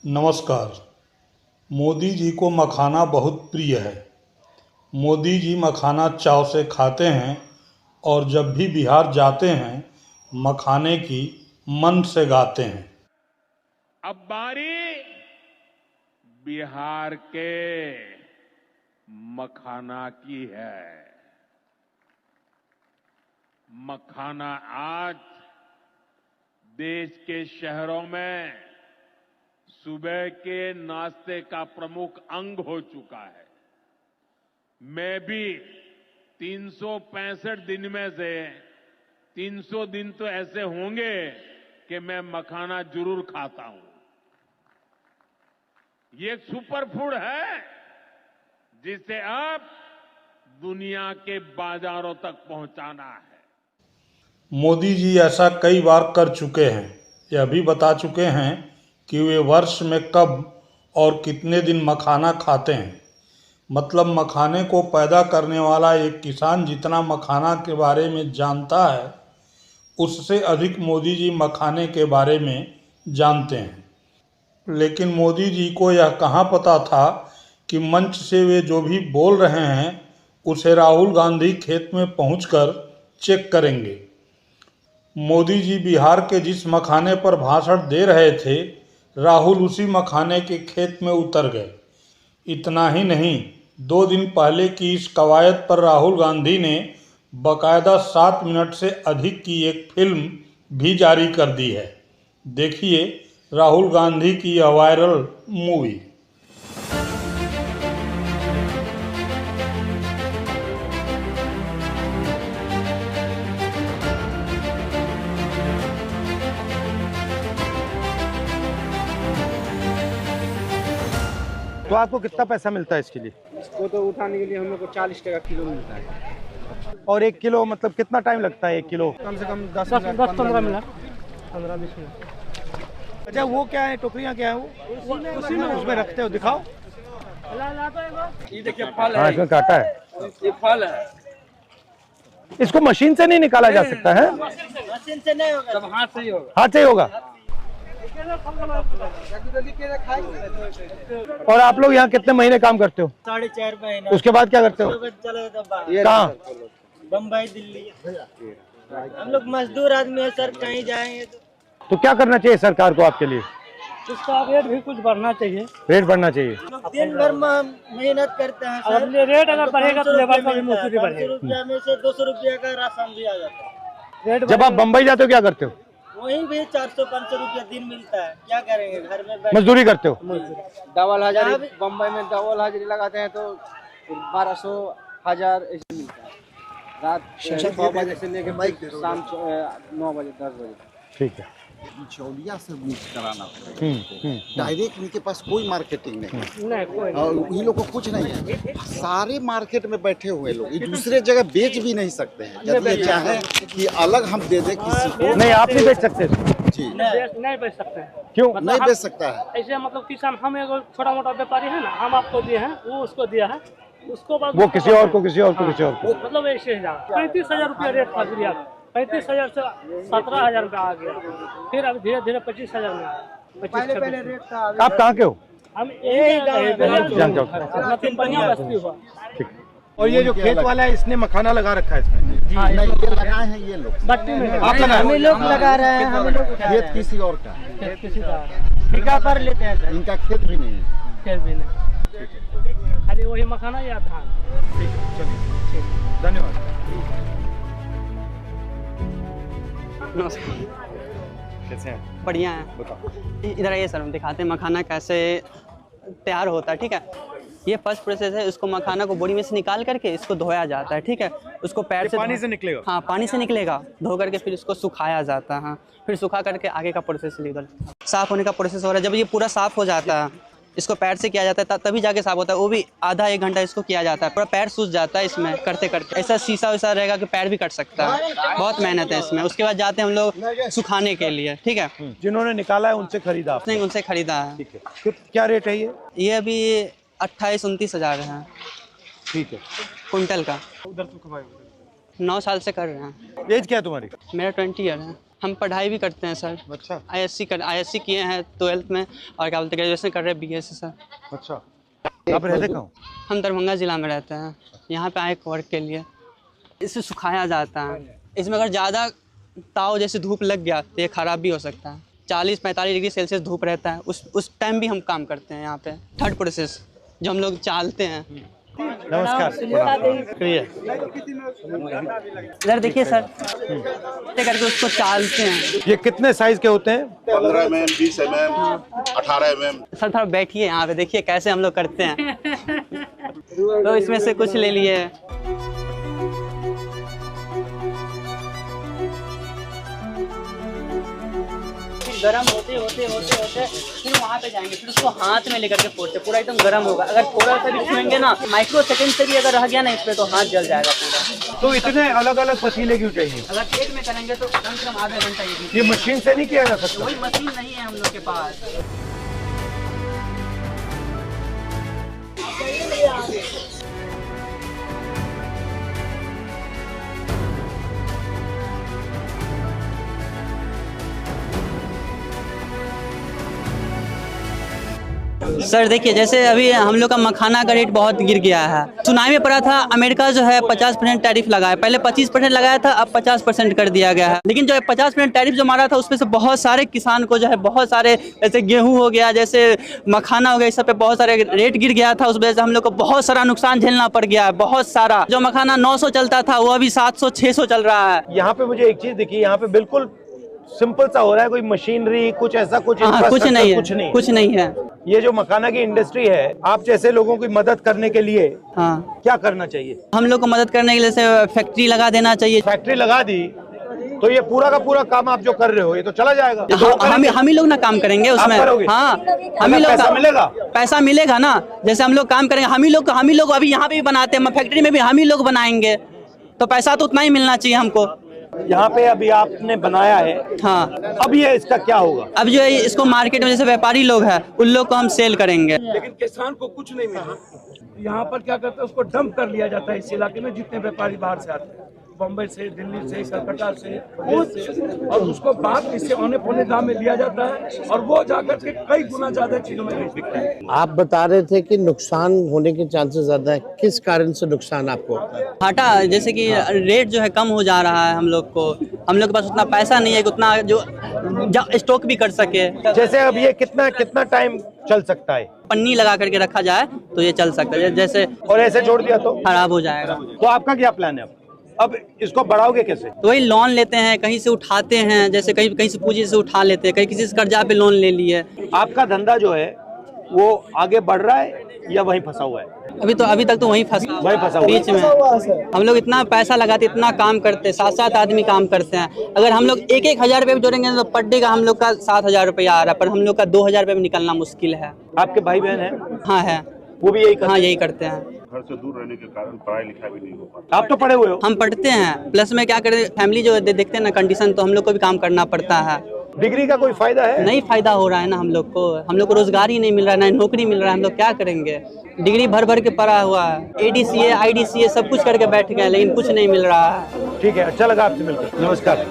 नमस्कार। मोदी जी को मखाना बहुत प्रिय है। मोदी जी मखाना चाव से खाते हैं और जब भी बिहार जाते हैं मखाने की मन से गाते हैं। अब बारी बिहार के मखाना की है। मखाना आज देश के शहरों में सुबह के नाश्ते का प्रमुख अंग हो चुका है। मैं भी 365 दिन में से 300 दिन तो ऐसे होंगे कि मैं मखाना जरूर खाता हूं। ये एक सुपर फूड है जिसे अब दुनिया के बाजारों तक पहुंचाना है। मोदी जी ऐसा कई बार कर चुके हैं। यह भी बता चुके हैं कि वे वर्ष में कब और कितने दिन मखाना खाते हैं। मतलब मखाने को पैदा करने वाला एक किसान जितना मखाना के बारे में जानता है उससे अधिक मोदी जी मखाने के बारे में जानते हैं। लेकिन मोदी जी को यह कहाँ पता था कि मंच से वे जो भी बोल रहे हैं उसे राहुल गांधी खेत में पहुंचकर चेक करेंगे। मोदी जी बिहार के जिस मखाने पर भाषण दे रहे थे राहुल उसी मखाने के खेत में उतर गए। इतना ही नहीं, 2 दिन पहले की इस कवायद पर राहुल गांधी ने बाकायदा 7 मिनट से अधिक की एक फिल्म भी जारी कर दी है। देखिए राहुल गांधी की यह वायरल मूवी। तो आपको कितना पैसा मिलता है इसके लिए? इसको तो उठाने के लिए हम लोग को 40 टका किलो मिलता है। और 1 किलो मतलब कितना टाइम लगता है 1 किलो? कम से कम 10 15 मिनट 15-20 मिनट। अच्छा वो क्या है, टोकरियाँ क्या है वो? उसमें रखते हो, दिखाओ। ये देखिए फल हाँ, है, इसमें काटा है। ये फल है। इसको मशीन से नहीं निकाला जा सकता है? मशीन से नहीं होगा, सब हाथ से ही होगा। हाथ से ही होगा। और आप लोग यहाँ कितने महीने काम करते हो? 4.5 महीना। उसके बाद क्या करते हो? चले तो बाहर। कहाँ? बम्बई, दिल्ली। हम लोग मजदूर आदमी है सर, कहीं जाएंगे तो क्या करना चाहिए सरकार को आपके लिए? इसका रेट भी कुछ बढ़ना चाहिए। रेट बढ़ना चाहिए। दिन भर में हम मेहनत करते हैं सर। अब रेट अगर बढ़ेगा तो लेबर का भी मजदूरी बढ़ेगा। 500 रुपया में से 200 रुपया का राशन भी आ जाता है। रेट जब आप बम्बई जाते हो क्या करते हो? वहीं भी 400-500 रुपया दिन मिलता है। क्या करेंगे, घर में बैठ मजदूरी करते हो? डबल हाजिरी, बम्बई में डबल हाजिरी लगाते हैं तो 1200 1000 ऐसे मिलता है। रात 6 बजे से लेकर शाम 9 बजे 10 बजे। ठीक है। बिचौलिया से मिक्स कराना पड़ेगा। डायरेक्ट इनके पास कोई मार्केटिंग नहीं, और इन लोग को कुछ नहीं है। सारे मार्केट में बैठे हुए लोग ये दूसरे जगह बेच भी नहीं सकते हैं। यदि ये चाहे कि अलग हम दे दें किसी को, नहीं आप नहीं बेच सकते जी नहीं बेच सकते हैं। क्यों? नहीं बेच सकता है। ऐसे मतलब किसान, हम एगो छोटा मोटा व्यापारी है ना, हम आपको दिए हैं, वो उसको दिया है, उसको बाद वो किसी और को, किसी और को, किसी और को। मतलब ऐसे 35,000 रुपया रेट था गुड़िया का। 35,000 से 17,000 रुपया आ गया। फिर अब धीरे धीरे 25,000 में आया। पहले रेट था। आप कहाँ के हो? हम यही जान जाओ। बस्ती हुआ। ठीक। और ये जो खेत वाला है इसने मखाना लगा रखा है इसमें? नहीं, ये लगाए हैं ये लोग। बट्टी में आप लगाए? हम लोग लगा रहे हैं, हम लोग खेत किसी और का है। किसी का ठेका पर लेते हैं सर। इनका खेत भी नहीं है। खेत भी नहीं, खाली वही मखाना या धान। धन्यवाद। कैसे हैं? बढ़िया है। बताओ। इधर आइए सर, हम दिखाते हैं मखाना कैसे तैयार होता है। ठीक है, ये फर्स्ट प्रोसेस है। इसको मखाना को बोरी में से निकाल करके इसको धोया जाता है। ठीक है, उसको पैर से पानी से निकलेगा? हाँ, पानी से निकलेगा। धो करके फिर इसको सुखाया जाता है। हाँ, फिर सुखा करके आगे का प्रोसेस लीगल साफ़ होने का प्रोसेस हो रहा है। जब ये पूरा साफ़ हो जाता है इसको पैर से किया जाता है तभी जाके साफ होता है। वो भी आधा 1 घंटा इसको किया जाता है। पूरा पैर सूज जाता है इसमें करते करते। ऐसा शीशा वैसा रहेगा कि पैर भी कट सकता है। बहुत मेहनत है इसमें। उसके बाद जाते हैं हम लोग सुखाने के लिए। ठीक है, जिन्होंने निकाला है उनसे खरीदा आपने? नहीं, उनसे खरीदा है। ठीक है। तो क्या रेट है ये? ये अभी 28-29 हज़ार है ठीक है। कुंटल का। 9 साल से कर रहे हैं। एज क्या है तुम्हारी? मेरा 20 ईयर है। हम पढ़ाई भी करते हैं सर। अच्छा ISC किए हैं 12th में, और क्या बोलते हैं ग्रेजुएशन कर रहे हैं BSc सर। अच्छा, आप रहते कहाँ? हम दरभंगा जिला में रहते हैं, यहाँ पे आए वर्क के लिए। इसे सुखाया जाता है, इसमें अगर ज़्यादा ताव जैसे धूप लग गया तो ये ख़राब भी हो सकता है। 40-45 डिग्री सेल्सियस धूप रहता है, उस टाइम भी हम काम करते हैं यहाँ पे। थर्ड प्रोसेस जो हम लोग चालते हैं। नमस्कार, शुक्रिया। इधर देखिए सर, ऐसे करके उसको चालते हैं। ये कितने साइज के होते हैं? 15 mm, 20 mm, 18 mm। सर थोड़ा बैठिए यहाँ पे, देखिए कैसे हम लोग करते हैं। तो इसमें से कुछ ले लिए। गरम होते फिर वहाँ पे जाएंगे, फिर उसको हाथ में लेकर के फोड़ते, पूरा एकदम गरम होगा। अगर थोड़ा सा भी छुएंगे ना, माइक्रो सेकंड से भी अगर रह गया ना इस पे, तो हाथ जल जाएगा पूरा। तो इतने अलग अलग पतीले क्यों चाहिए? अगर एक में करेंगे तो कम से कम आधा घंटा। ये मशीन से नहीं किया जा सकता? कोई मशीन नहीं है हम लोग के पास। सर देखिए, जैसे अभी हम लोग का मखाना का रेट बहुत गिर गया है। सुनाई में पड़ा था अमेरिका जो है 50% टैरिफ लगाया, पहले 25% लगाया था, अब 50% कर दिया गया है। लेकिन जो है 50% टैरिफ जो मारा था उसमें से बहुत सारे किसान को जो है बहुत सारे, जैसे गेहूं हो गया, जैसे मखाना हो गया, इस सब पे बहुत सारे रेट गिर गया था। उस वजह से हम लोग को बहुत सारा नुकसान झेलना पड़ गया है, बहुत सारा। जो मखाना 900 चलता था वो अभी 700-600 चल रहा है। यहाँ पे मुझे एक चीज दिखी, यहाँ पे बिल्कुल सिंपल सा हो रहा है, कोई मशीनरी कुछ ऐसा कुछ कुछ नहीं है। ये जो मखाना की इंडस्ट्री है, आप जैसे लोगों की मदद करने के लिए क्या करना चाहिए? हम लोग को मदद करने के लिए फैक्ट्री लगा देना चाहिए। फैक्ट्री लगा दी तो ये पूरा का पूरा काम आप जो कर रहे हो ये तो चला जाएगा। हम ही लोग ना काम करेंगे उसमें। हाँ, हम ही लोग पैसा मिलेगा ना। जैसे हम लोग काम करेंगे, हम ही लोग अभी यहाँ पे भी बनाते हैं, फैक्ट्री में भी हम ही लोग बनाएंगे, तो पैसा तो उतना ही मिलना चाहिए हमको। यहाँ पे अभी आपने बनाया है, हाँ, अब ये इसका क्या होगा? अब जो है इसको मार्केट में जैसे व्यापारी लोग हैं उन लोग को हम सेल करेंगे। लेकिन किसान को कुछ नहीं मिला। यहाँ पर क्या करते हैं, उसको डंप कर लिया जाता है इस इलाके में, जितने व्यापारी बाहर से आते हैं, बम्बई से, दिल्ली से, कलकत्ता से, और उसको बाद इससे औने पौने दाम में लिया जाता है और वो जाकर के कई गुना ज्यादा चीजों में बिकता है। आप बता रहे थे कि नुकसान होने के चांसेस ज्यादा है, किस कारण से नुकसान आपको होता है? घाटा, जैसे कि रेट जो है कम हो जा रहा है, हम लोग के पास उतना पैसा नहीं है कि उतना जो स्टॉक भी कर सके। जैसे अब ये कितना टाइम चल सकता है? पन्नी लगा करके रखा जाए तो ये चल सकता है, जैसे, और ऐसे छोड़ दिया तो खराब हो जाएगा। तो आपका क्या प्लान है? अब इसको बढ़ाओगे कैसे? तो वही लोन लेते हैं, कहीं से उठाते हैं, जैसे कहीं से पूंजी से उठा लेते हैं, कहीं किसी से कर्जा पे लोन ले लिए। आपका धंधा जो है वो आगे बढ़ रहा है या वहीं फंसा हुआ है? अभी तक तो वहीं फंसा बीच में। हम लोग इतना पैसा लगाते, इतना काम करते, 7-7 आदमी काम करते हैं। अगर हम लोग 1-1 हज़ार रुपये जोड़ेंगे तो पर डे का हम लोग का 7,000 रुपया आ रहा है, पर हम लोग का 2,000 रुपये में निकलना मुश्किल है। आपके भाई बहन है? हाँ है, वो भी यही करते हैं। घर से दूर रहने के कारण पढ़ाई लिखाई भी नहीं हो पाता। आप तो पढ़े हुए हो? हम पढ़ते हैं, प्लस में क्या करें, फैमिली जो देखते हैं ना कंडीशन, तो हम लोग को भी काम करना पड़ता है। डिग्री का कोई फायदा है? नहीं फायदा हो रहा है ना हम लोग को रोजगार ही नहीं मिल रहा है, ना नौकरी मिल रहा है। हम लोग क्या करेंगे? डिग्री भर के पढ़ा हुआ है, ADCA IDCA सब कुछ करके बैठ गए, लेकिन कुछ नहीं मिल रहा है। ठीक है, अच्छा लगा आपसे मिलकर। नमस्कार।